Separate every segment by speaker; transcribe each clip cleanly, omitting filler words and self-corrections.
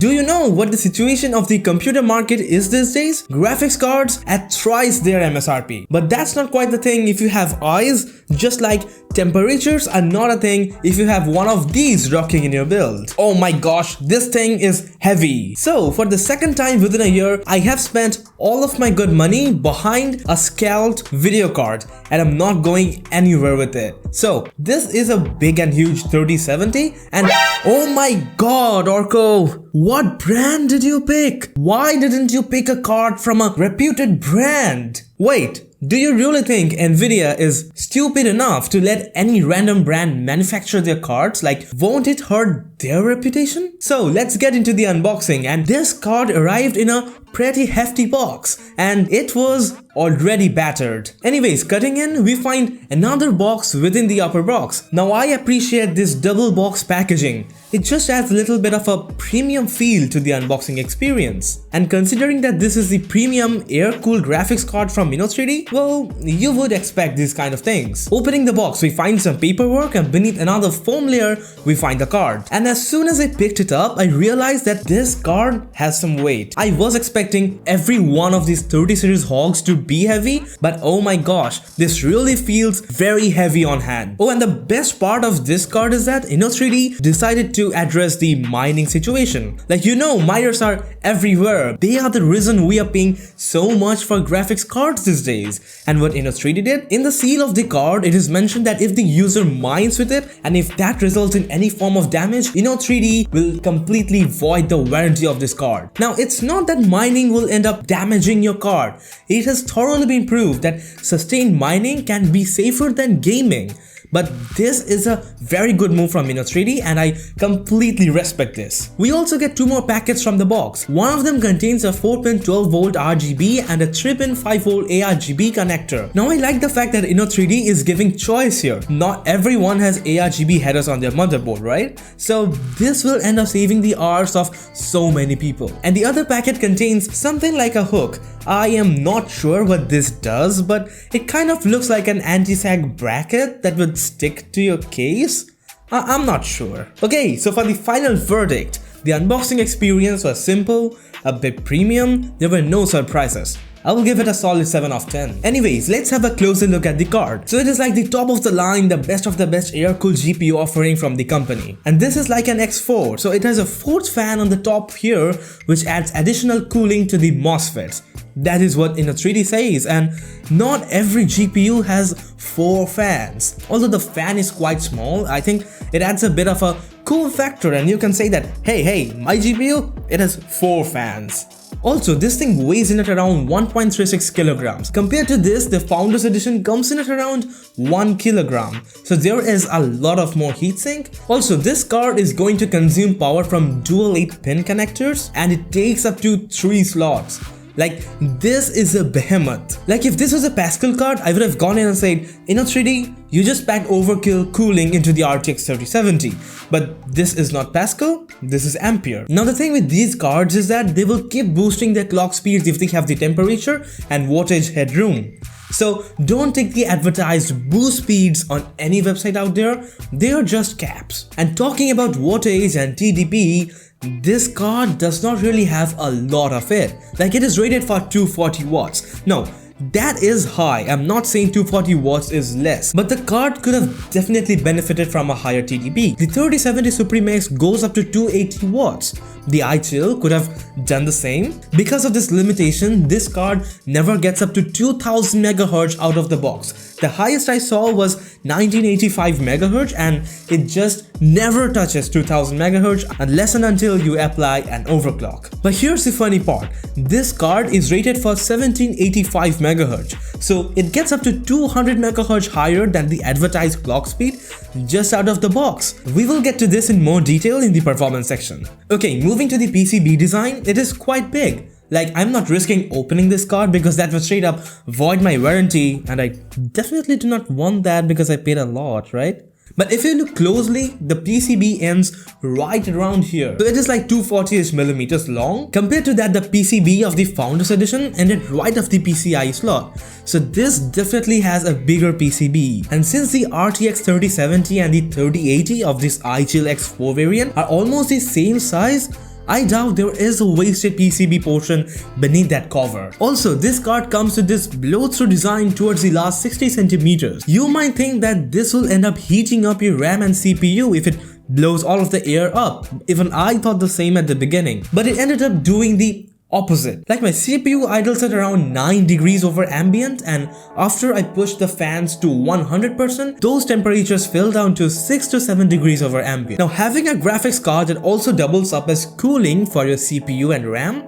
Speaker 1: Do you know what the situation of the computer market is these days? Graphics cards at thrice their MSRP. But that's not quite the thing if you have eyes, just like temperatures are not a thing if you have one of these rocking in your build. Oh my gosh, this thing is heavy. So for the second time within a year, I have spent all of my good money behind a scaled video card and I'm not going anywhere with it. So this is a big and huge 3070 and oh my god, Orko, what brand did you pick? Why didn't you pick a card from a reputed brand? Wait, do you really think Nvidia is stupid enough to let any random brand manufacture their cards? Like, won't it hurt their reputation? So let's get into the unboxing, and this card arrived in a pretty hefty box and it was already battered. Anyways, cutting in, we find another box within the upper box. Now I appreciate this double box packaging. It just adds a little bit of a premium feel to the unboxing experience. And considering that this is the premium air-cooled graphics card from Inno3D, well, you would expect these kind of things. Opening the box, we find some paperwork and beneath another foam layer, we find the card. And as soon as I picked it up, I realized that this card has some weight. I was expecting every one of these 30 series hogs to be heavy, but oh my gosh, this really feels very heavy on hand. Oh, and the best part of this card is that Inno3D decided to address the mining situation. Like, you know, miners are everywhere. They are the reason we are paying so much for graphics cards these days. And what Inno3D did, in the seal of the card, it is mentioned that if the user mines with it and if that results in any form of damage, Inno3D will completely void the warranty of this card. Now, it's not that mining will end up damaging your card. It has thoroughly been proved that sustained mining can be safer than gaming. But this is a very good move from Inno3D and I completely respect this. We also get two more packets from the box. One of them contains a 4-pin 12V RGB and a 3-pin 5V ARGB connector. Now I like the fact that Inno3D is giving choice here. Not everyone has ARGB headers on their motherboard, right? So this will end up saving the hours of so many people. And the other packet contains something like a hook. I am not sure what this does, but it kind of looks like an anti-sag bracket that would stick to your case? I'm not sure. Okay, so for the final verdict, the unboxing experience was simple, a bit premium, there were no surprises. I will give it a solid 7 of 10. Anyways, let's have a closer look at the card. So it is like the top of the line, the best of the best air-cooled GPU offering from the company. And this is like an X4, so it has a 4th fan on the top here, which adds additional cooling to the MOSFETs. That is what Inno3D says, and not every GPU has 4 fans. Although the fan is quite small, I think it adds a bit of a cool factor and you can say that, hey, my GPU, it has 4 fans. Also, this thing weighs in at around 1.36 kilograms. Compared to this, the Founders Edition comes in at around 1 kilogram. So there is a lot of more heatsink. Also, this card is going to consume power from dual 8-pin connectors and it takes up to 3 slots. Like, this is a behemoth. Like, if this was a Pascal card, I would have gone in and said, Inno3D, you just packed overkill cooling into the RTX 3070. But this is not Pascal, this is Ampere. Now the thing with these cards is that they will keep boosting their clock speeds if they have the temperature and wattage headroom. So don't take the advertised boost speeds on any website out there, they are just caps. And talking about wattage and TDP, this card does not really have a lot of it. Like, it is rated for 240 watts. No, that is high. I'm not saying 240 watts is less, but the card could have definitely benefited from a higher TDP. The 3070 Suprim X goes up to 280 watts. The iChill could have done the same. Because of this limitation, this card never gets up to 2000 MHz out of the box. The highest I saw was 1985 MHz and it just never touches 2000 MHz unless and until you apply an overclock. But here's the funny part, this card is rated for 1785 MHz, so it gets up to 200 MHz higher than the advertised clock speed just out of the box. We will get to this in more detail in the performance section. Okay, moving to the PCB design, it is quite big. Like, I'm not risking opening this card because that would straight up void my warranty and I definitely do not want that because I paid a lot, right? But if you look closely, the PCB ends right around here. So it is like 240-ish millimeters long. Compared to that, the PCB of the Founders Edition ended right off the PCIe slot. So this definitely has a bigger PCB. And since the RTX 3070 and the 3080 of this iChill X4 variant are almost the same size, I doubt there is a wasted PCB portion beneath that cover. Also, this card comes with this blow-through design towards the last 60 centimeters. You might think that this will end up heating up your RAM and CPU if it blows all of the air up. Even I thought the same at the beginning, but it ended up doing the opposite. Like my CPU idles at around 9 degrees over ambient, and after I pushed the fans to 100%, those temperatures fell down to 6 to 7 degrees over ambient. Now, having a graphics card that also doubles up as cooling for your CPU and RAM,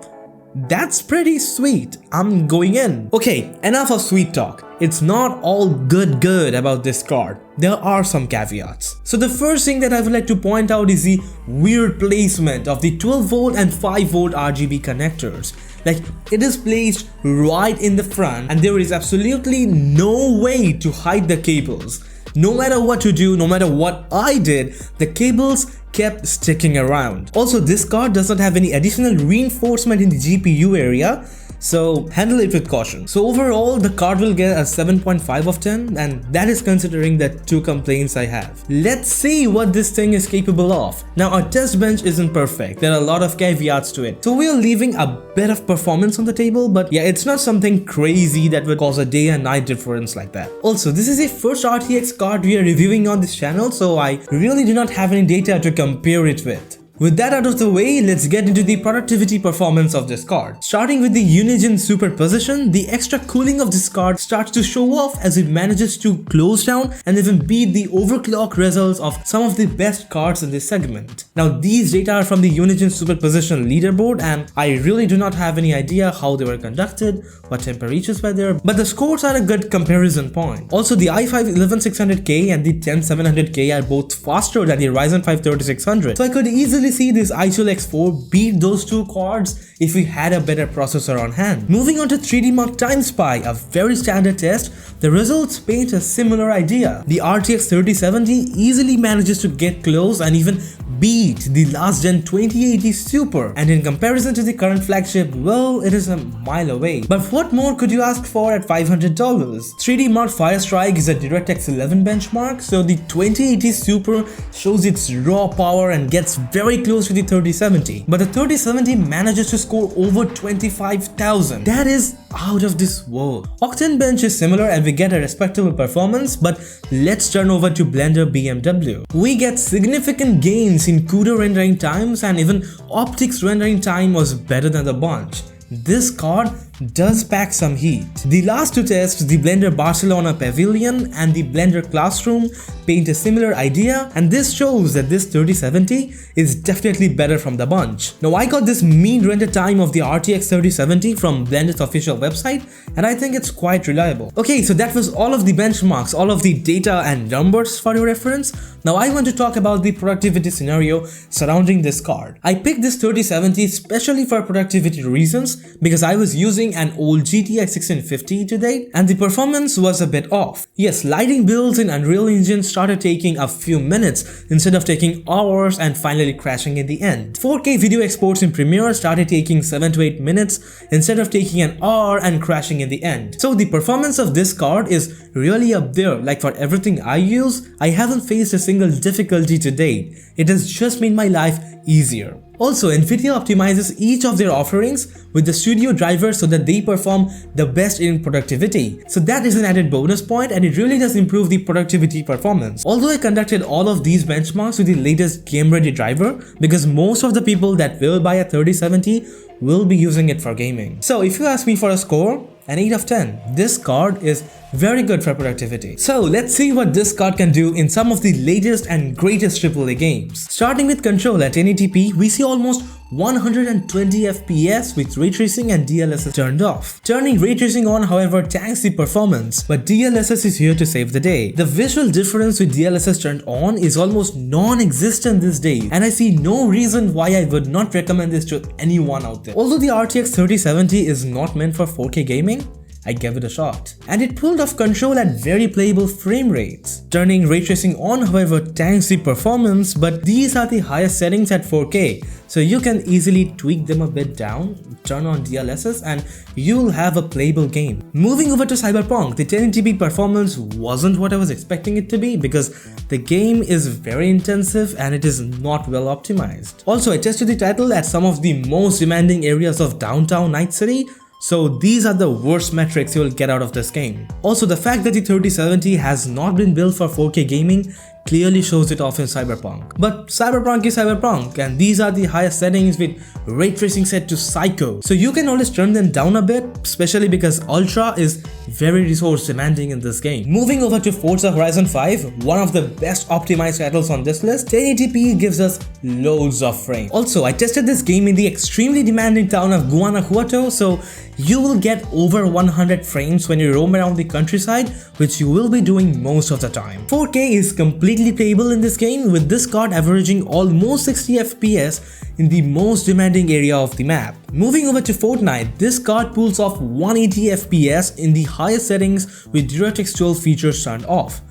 Speaker 1: that's pretty sweet. I'm going in. Okay, enough of sweet talk. It's not all good about this card. There are some caveats. So the first thing that I would like to point out is the weird placement of the 12 volt and 5 volt RGB connectors. Like, it is placed right in the front and there is absolutely no way to hide the cables. No matter what you do, no matter what I did, the cables kept sticking around. Also, this card does not have any additional reinforcement in the GPU area, so handle it with caution. So overall, the card will get a 7.5 of 10, and that is considering the 2 complaints I have. Let's see what this thing is capable of. Now, our test bench isn't perfect. There are a lot of caveats to it. So we are leaving a bit of performance on the table, but yeah, it's not something crazy that would cause a day and night difference like that. Also, this is the first RTX card we are reviewing on this channel, so I really do not have any data to compare it with. With that out of the way, let's get into the productivity performance of this card. Starting with the Unigine superposition, the extra cooling of this card starts to show off as it manages to close down and even beat the overclock results of some of the best cards in this segment. Now, these data are from the Unigine superposition leaderboard, and I really do not have any idea how they were conducted, what temperatures were there, but the scores are a good comparison point. Also, the i5 11600K and the 10700K are both faster than the Ryzen 5 3600, so I could easily see this iChill X4 beat those 2 cards if we had a better processor on hand. Moving on to 3D Mark Time Spy, a very standard test, the results paint a similar idea. The RTX 3070 easily manages to get close and even beat the last gen 2080 Super, and in comparison to the current flagship, well, it is a mile away. But what more could you ask for at $500? 3D Mark Firestrike is a DirectX 11 benchmark, so the 2080 Super shows its raw power and gets very close to the 3070, but the 3070 manages to score over 25,000. That is out of this world. Octane Bench is similar and we get a respectable performance, but let's turn over to Blender BMW. We get significant gains in CUDA rendering times, and even optics rendering time was better than the bunch. This card does pack some heat. The last 2 tests, the Blender Barcelona Pavilion and the Blender Classroom, paint a similar idea, and this shows that this 3070 is definitely better from the bunch. Now, I got this mean render time of the RTX 3070 from Blender's official website, and I think it's quite reliable. Okay, so that was all of the benchmarks, all of the data and numbers for your reference. Now I want to talk about the productivity scenario surrounding this card. I picked this 3070 especially for productivity reasons because I was using an old GTX 1650 to date and the performance was a bit off. Yes, lighting builds in Unreal Engine started taking a few minutes instead of taking hours and finally crashing in the end. 4K video exports in Premiere started taking 7 to 8 minutes instead of taking an hour and crashing in the end. So the performance of this card is really up there. Like for everything I use, I haven't faced a single difficulty to date. It has just made my life easier. Also, Nvidia optimizes each of their offerings with the studio drivers so that they perform the best in productivity. So that is an added bonus point and it really does improve the productivity performance. Although I conducted all of these benchmarks with the latest game ready driver because most of the people that will buy a 3070 will be using it for gaming. So if you ask me for a score, an 8 of 10. This card is very good for productivity. So let's see what this card can do in some of the latest and greatest AAA games. Starting with Control at 1080p, we see almost 120 FPS with ray tracing and DLSS turned off. Turning ray tracing on, however, tanks the performance, but DLSS is here to save the day. The visual difference with DLSS turned on is almost non-existent these days, and I see no reason why I would not recommend this to anyone out there. Although the RTX 3070 is not meant for 4K gaming, I gave it a shot. And it pulled off control at very playable frame rates. Turning ray tracing on, however, tanks the performance, but these are the highest settings at 4K, so you can easily tweak them a bit down, turn on DLSS, and you'll have a playable game. Moving over to Cyberpunk, the 1080p performance wasn't what I was expecting it to be because the game is very intensive and it is not well optimized. Also, I tested the title at some of the most demanding areas of downtown Night City, so these are the worst metrics you'll get out of this game. Also, the fact that the 3070 has not been built for 4K gaming clearly shows it off in Cyberpunk. But Cyberpunk is Cyberpunk, and these are the highest settings with ray tracing set to psycho. So you can always turn them down a bit, especially because Ultra is very resource demanding in this game. Moving over to Forza Horizon 5, one of the best optimized titles on this list, 1080p gives us loads of frame. Also, I tested this game in the extremely demanding town of Guanajuato, so you will get over 100 frames when you roam around the countryside, which you will be doing most of the time. 4K is completely playable in this game, with this card averaging almost 60 FPS in the most demanding area of the map. Moving over to Fortnite, this card pulls off 180 FPS in the highest settings with DirectX 12 features turned off.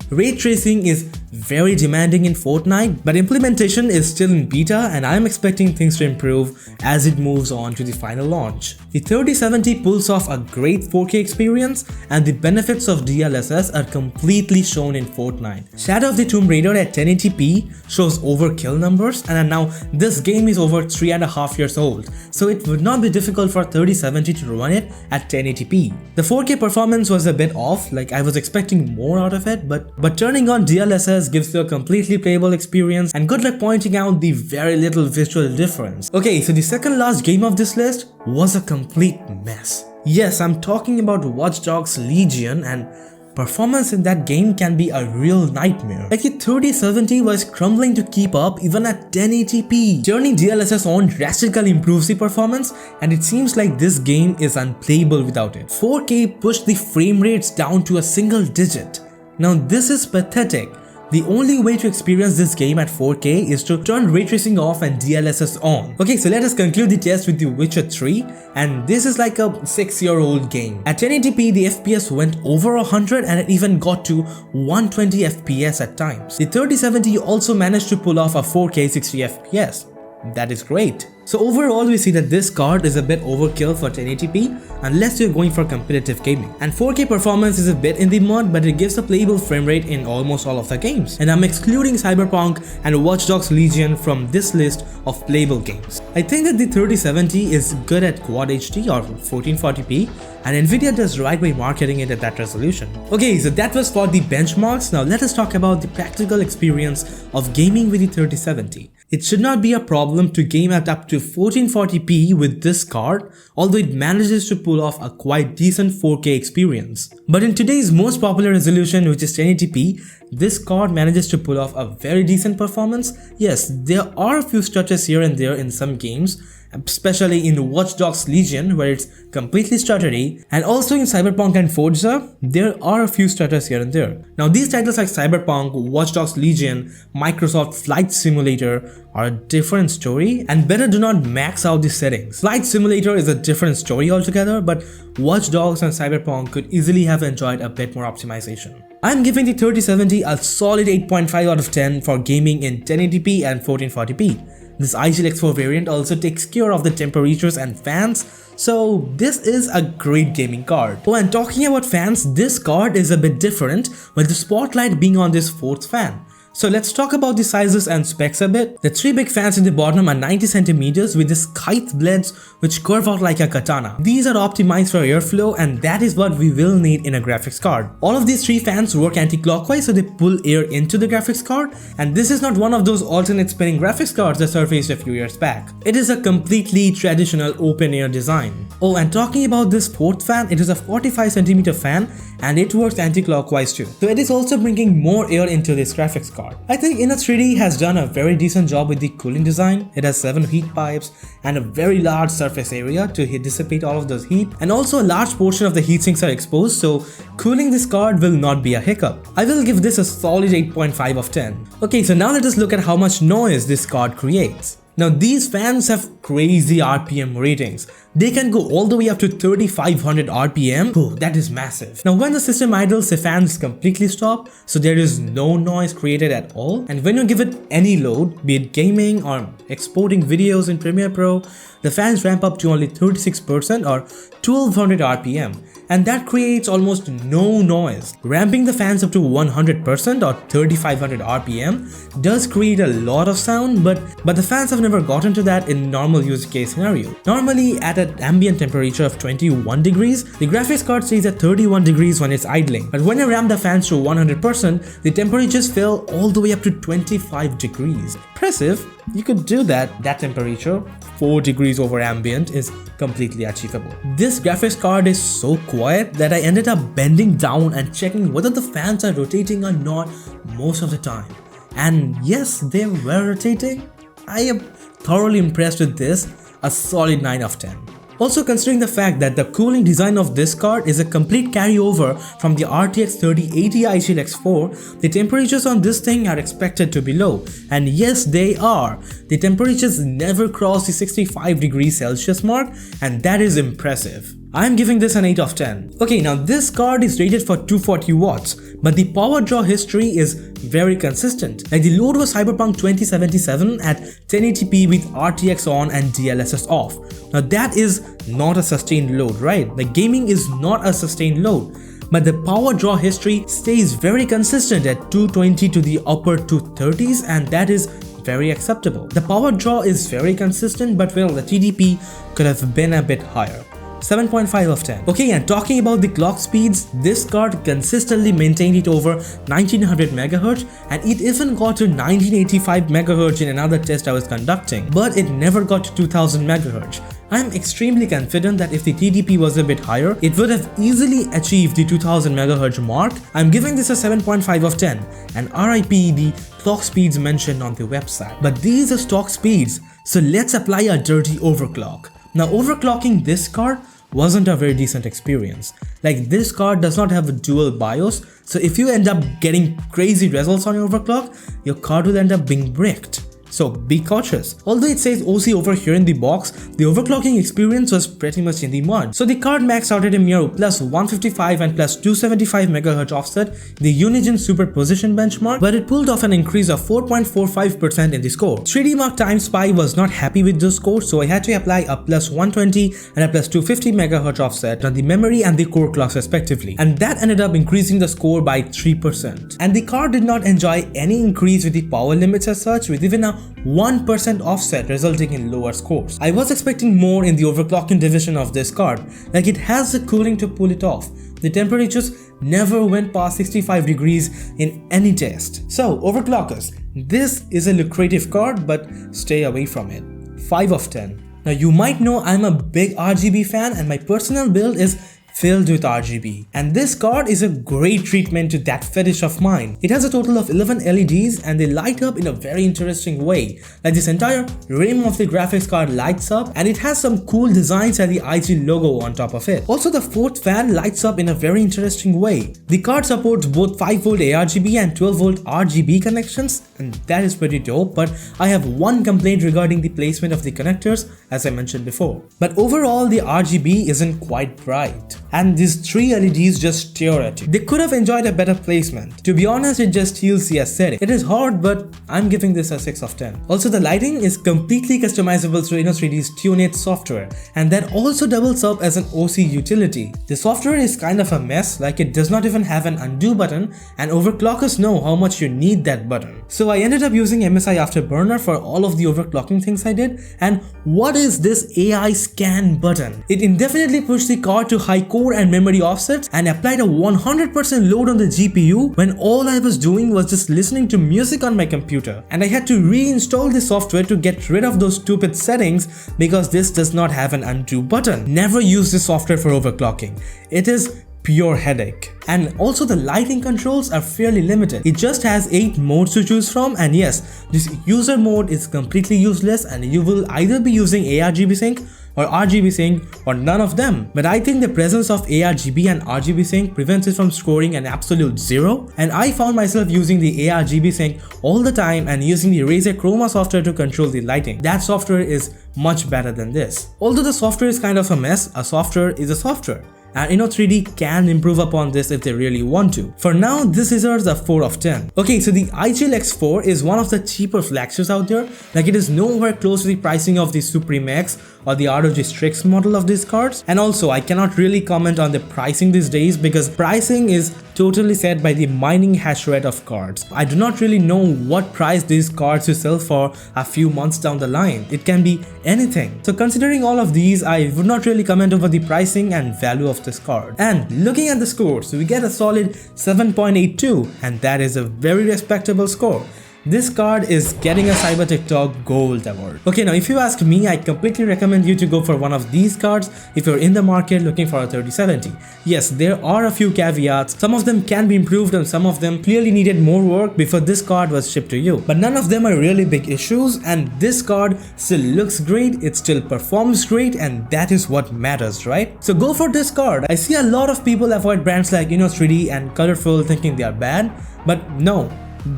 Speaker 1: Ray tracing is very demanding in Fortnite, but implementation is still in beta and I am expecting things to improve as it moves on to the final launch. The 3070 pulls off a great 4K experience and the benefits of DLSS are completely shown in Fortnite. Shadow of the Tomb Raider at 1080p shows overkill numbers, and now this game is over 3.5 years old, so it would not be difficult for 3070 to run it at 1080p. The 4K performance was a bit off, like I was expecting more out of it, but turning on DLSS gives you a completely playable experience, and good luck pointing out the very little visual difference. Okay, so the second last game of this list was a complete mess. Yes, I'm talking about Watch Dogs Legion, and performance in that game can be a real nightmare. Like the 3070 was crumbling to keep up even at 1080p. Turning DLSS on drastically improves the performance, and it seems like this game is unplayable without it. 4K pushed the frame rates down to a single digit. Now this is pathetic. The only way to experience this game at 4K is to turn ray tracing off and DLSS on. Okay, so let us conclude the test with The Witcher 3, and this is like a 6-year-old game. At 1080p, the FPS went over 100 and it even got to 120 FPS at times. The 3070 also managed to pull off a 4K 60 FPS. That is great. So overall, we see that this card is a bit overkill for 1080p unless you're going for competitive gaming. And 4K performance is a bit in the mud, but it gives a playable frame rate in almost all of the games. And I'm excluding Cyberpunk and Watch Dogs Legion from this list of playable games. I think that the 3070 is good at Quad HD or 1440p, and Nvidia does right by marketing it at that resolution. Okay, so that was for the benchmarks. Now let us talk about the practical experience of gaming with the 3070. It should not be a problem to game at up to 1440p with this card, although it manages to pull off a quite decent 4K experience. But in today's most popular resolution, which is 1080p, this card manages to pull off a very decent performance. Yes, there are a few stutters here and there in some games, especially in Watch Dogs Legion where it's completely stuttery, and also in Cyberpunk and Forza, there are a few stutters here and there. Now these titles like Cyberpunk, Watch Dogs Legion, Microsoft Flight Simulator are a different story, and better do not max out the settings. Flight Simulator is a different story altogether, but Watch Dogs and Cyberpunk could easily have enjoyed a bit more optimization. I'm giving the 3070 a solid 8.5 out of 10 for gaming in 1080p and 1440p. This iChill X4 variant also takes care of the temperatures and fans, so this is a great gaming card. Oh, and talking about fans, this card is a bit different, with the spotlight being on this fourth fan. So let's talk about the sizes and specs a bit. The three big fans in the bottom are 90 centimeters with these scythe blades which curve out like a katana. These are optimized for airflow, and that is what we will need in a graphics card. All of these three fans work anti-clockwise, so they pull air into the graphics card, and this is not one of those alternate spinning graphics cards that surfaced a few years back. It is a completely traditional open air design. Oh, and talking about this fourth fan, it is a 45 centimeter fan and it works anti-clockwise too. So it is also bringing more air into this graphics card. I think Inner3D has done a very decent job with the cooling design. It has 7 heat pipes and a very large surface area to dissipate all of those heat, and also a large portion of the heat sinks are exposed, so cooling this card will not be a hiccup. I will give this a solid 8.5 of 10. Okay, so now let us look at how much noise this card creates. Now these fans have crazy RPM ratings. they can go all the way up to 3500 RPM. Oh, that is massive. Now when the system idles, the fans completely stop, so there is no noise created at all. And when you give it any load, be it gaming or exporting videos in Premiere Pro, the fans ramp up to only 36% or 1200 RPM, and that creates almost no noise. Ramping the fans up to 100% or 3500 RPM does create a lot of sound, but the fans have never gotten to that in normal use case scenario. Normally at an ambient temperature of 21 degrees, the graphics card stays at 31 degrees when it's idling, but when I ramp the fans to 100%, the temperatures fell all the way up to 25 degrees. Impressive. You could do that. That temperature, 4 degrees over ambient, is completely achievable. This graphics card is so quiet that I ended up bending down and checking whether the fans are rotating or not most of the time. And yes, they were rotating. I am thoroughly impressed with this, a solid 9 of 10. Also, considering the fact that the cooling design of this card is a complete carryover from the RTX 3080 iChill X4, the temperatures on this thing are expected to be low. And yes, they are. The temperatures never cross the 65 degrees Celsius mark, and that is impressive. I am giving this an 8 of 10. Okay, now this card is rated for 240 watts, but the power draw history is very consistent. Like the load was Cyberpunk 2077 at 1080p with RTX on and DLSS off. Now that is not a sustained load, right? Like gaming is not a sustained load. But the power draw history stays very consistent at 220 to the upper 230s, and that is very acceptable. The power draw is very consistent, but well, the TDP could have been a bit higher. 7.5 of 10. Okay, and talking about the clock speeds, this card consistently maintained it over 1900 MHz, and it even got to 1985 MHz in another test I was conducting, but it never got to 2000 MHz. I am extremely confident that if the TDP was a bit higher, it would have easily achieved the 2000 MHz mark. I'm giving this a 7.5 of 10, and RIP the clock speeds mentioned on the website. But these are stock speeds, so let's apply a dirty overclock. Now, overclocking this card wasn't a very decent experience. Like, this card does not have a dual BIOS, so if you end up getting crazy results on your overclock, your card will end up being bricked. So be cautious. Although it says OC over here in the box, the overclocking experience was pretty much in the mud. So the card maxed out at a mere plus 155 and plus 275 MHz offset, the Unigine superposition benchmark, but it pulled off an increase of 4.45% in the score. 3D Mark Time Spy was not happy with those scores, so I had to apply a plus 120 and a plus 250 MHz offset on the memory and the core clocks respectively, and that ended up increasing the score by 3%. And the card did not enjoy any increase with the power limits as such, with even a 1% offset resulting in lower scores. I was expecting more in the overclocking division of this card, like it has the cooling to pull it off. The temperatures never went past 65 degrees in any test. So overclockers, this is a lucrative card, but stay away from it. 5 of 10. Now you might know I'm a big RGB fan, and my personal build is filled with RGB, and this card is a great treatment to that fetish of mine. It has a total of 11 LEDs, and they light up in a very interesting way. Like this entire rim of the graphics card lights up, and it has some cool designs and the iChill logo on top of it. Also, the fourth fan lights up in a very interesting way. The card supports both 5V ARGB and 12V RGB connections, and that is pretty dope, but I have one complaint regarding the placement of the connectors, as I mentioned before. But overall, the RGB isn't quite bright, and these 3 LEDs just stare at you. They could have enjoyed a better placement. To be honest, it just steals the aesthetic. It is hard, but I'm giving this a 6 of 10. Also, the lighting is completely customizable through Inno3D's Tune8 software, and that also doubles up as an OC utility. The software is kind of a mess, like it does not even have an undo button, and overclockers know how much you need that button. So I ended up using MSI Afterburner for all of the overclocking things I did, and what is this AI scan button? It indefinitely pushed the card to high core and memory offsets and applied a 100% load on the GPU when all I was doing was just listening to music on my computer, and I had to reinstall the software to get rid of those stupid settings because this does not have an undo button. Never use this software for overclocking. It is pure headache. And also the lighting controls are fairly limited. It just has 8 modes to choose from, and yes, this user mode is completely useless, and you will either be using ARGB sync or RGB sync or none of them. But I think the presence of ARGB and RGB sync prevents it from scoring an absolute 0, and I found myself using the ARGB sync all the time and using the Razer Chroma software to control the lighting. That software is much better than this. Although the software is kind of a mess, a software is a software. And Inno3D can improve upon this if they really want to. For now, this deserves a 4 of 10. Okay, so the iChill X4 is one of the cheaper flagships out there. Like, it is nowhere close to the pricing of the Suprim X or the ROG Strix model of these cards. And also, I cannot really comment on the pricing these days because pricing is totally set by the mining hash rate of cards. I do not really know what price these cards will sell for a few months down the line. It can be anything. So considering all of these, I would not really comment over the pricing and value of this card. And looking at the scores, we get a solid 7.82, and that is a very respectable score. This card is getting a Cyber TikTok Gold award. Okay, now if you ask me, I completely recommend you to go for one of these cards if you're in the market looking for a 3070. Yes, there are a few caveats. Some of them can be improved and some of them clearly needed more work before this card was shipped to you. But none of them are really big issues, and this card still looks great, it still performs great, and that is what matters, right? So go for this card. I see a lot of people avoid brands like Inno3D and Colorful thinking they are bad, but no.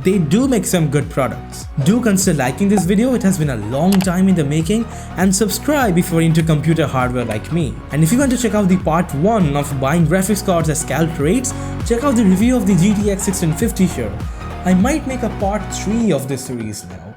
Speaker 1: They do make some good products. Do consider liking this video, it has been a long time in the making, and subscribe if you're into computer hardware like me. And if you want to check out the part 1 of buying graphics cards at scalped rates, check out the review of the GTX 1650 here. I might make a part 3 of this series now.